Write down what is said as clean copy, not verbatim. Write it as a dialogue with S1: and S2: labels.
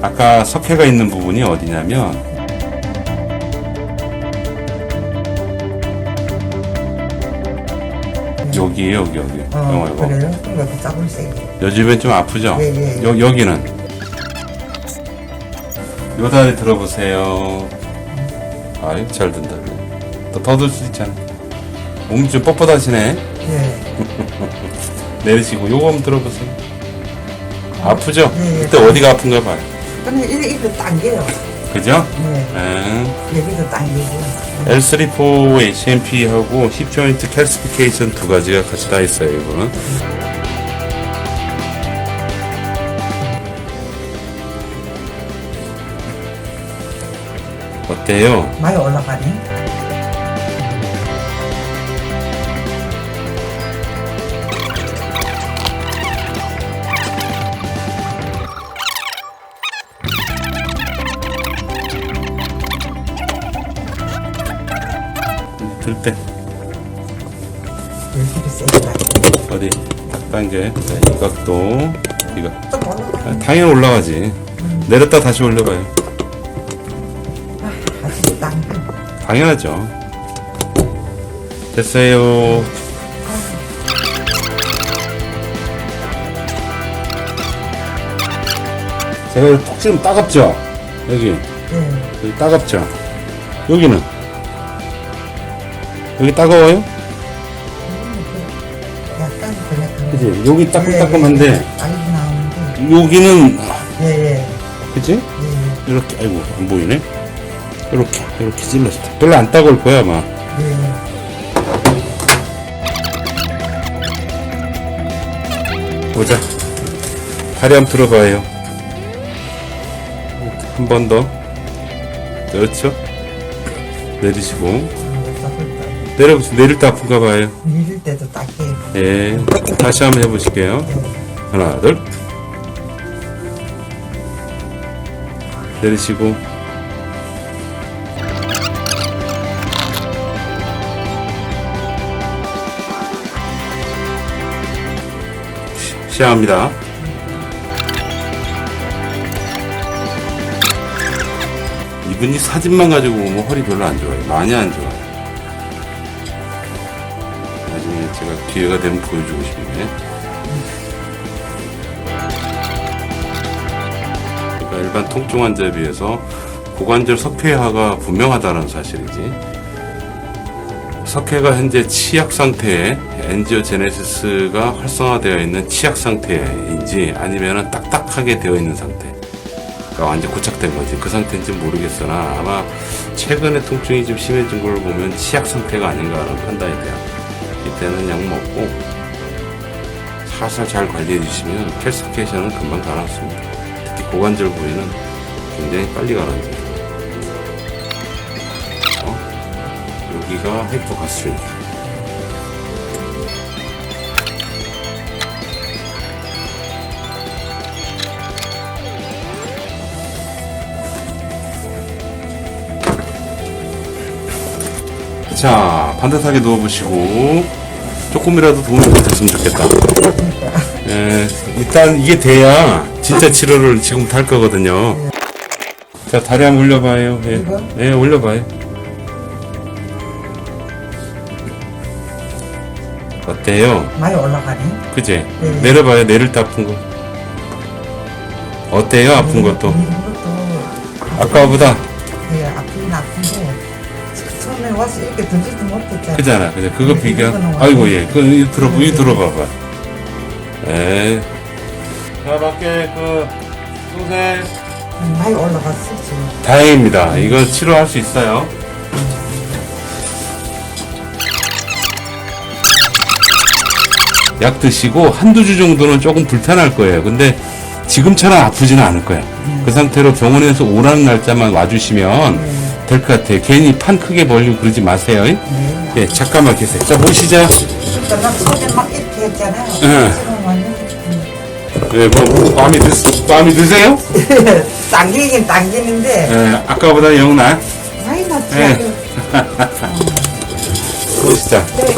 S1: 아까 석회가 있는 부분이 어디냐면 여기에요, 여기. 이거.
S2: 그래요? 여기 짝을 세게.
S1: 요즘엔 좀 아프죠?
S2: 예.
S1: 여기는. 요 다리 들어보세요. 아유, 잘 든다. 더 들 수 있잖아. 몸이 좀 뻣뻣하시네.
S2: 예.
S1: 내리시고, 요거 한번 들어보세요. 아프죠?
S2: 예.
S1: 그때 어디가 아픈가 봐요.
S2: 근데 이거 당겨요.
S1: 그죠?
S2: 예. 여기도 당기고.
S1: L34 HMP하고 힙 조인트 캘시피케이션 두 가지가 같이 다 있어요, 이거는. 어때요?
S2: 많이 올라가네.
S1: 들 때.
S2: 여기도 세게 당겨.
S1: 어디? 딱 당겨. 네, 이 각도. 이거.
S2: 좀 올라가.
S1: 당연히 올라가지. 내렸다 다시 올려봐요.
S2: 아직 당겨.
S1: 당연하죠. 됐어요. 제가 톡 지금 따갑죠? 여기.
S2: 예.
S1: 여기 따갑죠? 여기는? 여기 따가워요?
S2: 약간 그냥.
S1: 그치? 여기 따끔따끔한데,
S2: 딸기 나오는데.
S1: 여기는,
S2: 예.
S1: 그치?
S2: 예.
S1: 이렇게, 아이고, 안 보이네? 이렇게 찔렀어. 별로 안 따가울 거야, 아마.
S2: 예.
S1: 보자. 다리 한번 들어봐요. 한 번 더. 그렇죠? 내리시고. 내릴 때 아픈가 봐요.
S2: 밀릴 때도 딱해요.
S1: 예. 다시 한번 해보실게요. 하나, 둘. 내리시고. 시작합니다. 이분이 사진만 가지고 보면 허리 별로 안 좋아요. 많이 안 좋아요. 나중에 제가 기회가 되면 보여주고 싶네. 그러니까 일반 통증 환자에 비해서 고관절 석회화가 분명하다는 사실이지. 석회가 현재 치약 상태에 엔지오제네시스가 활성화되어 있는 치약 상태인지 아니면 딱딱하게 되어 있는 상태. 그러니까 완전 고착된 거지. 그 상태인지 모르겠으나 아마 최근에 통증이 좀 심해진 걸 보면 치약 상태가 아닌가라는 판단이 돼요. 이때는 약 먹고 살살 잘 관리해 주시면 캘시피케이션은 금방 가라앉습니다. 특히 고관절 부위는 굉장히 빨리 가라앉아요. 여기가 하이포가스트릭. 자, 반듯하게 누워보시고 조금이라도 도움이 됐으면 좋겠다. 예, 일단 이게 돼야 진짜 치료를 지금부터 할 거거든요. 자, 다리 한번 올려봐요. 예, 예, 올려봐요. 어때요?
S2: 많이 올라가네.
S1: 그지?
S2: 네.
S1: 내려봐요. 내릴 때 아픈 거. 어때요? 아픈 것도.
S2: 이것도
S1: 아까보다.
S2: 예, 아프긴 아픈데 처음에 와서 이렇게 들지도 못했잖아.
S1: 그잖아. 그죠? 그거
S2: 네,
S1: 비교.
S2: 이거는
S1: 아이고, 예. 이거 들어봐봐. 에. 자, 밖에 소세.
S2: 많이 올라갔었지.
S1: 다행입니다. 이거 치료할 수 있어요. 약 드시고 한두 주 정도는 조금 불편할 거예요. 근데 지금처럼 아프지는 않을 거야. 그 상태로 병원에서 오라는 날짜만 와주시면 될 것 같아요. 괜히 판 크게 벌리고 그러지 마세요. 예, 잠깐만 계세요. 자, 보시죠.
S2: 그러니까 나 처음에 막 이렇게 했잖아요.
S1: 응.
S2: 지금 완전
S1: 예, 뭐, 마음에 드세요?
S2: 당기긴 당기는데
S1: 예, 아까보다 영 나.
S2: 많이 낫지.
S1: 예. 보시죠.
S2: 네.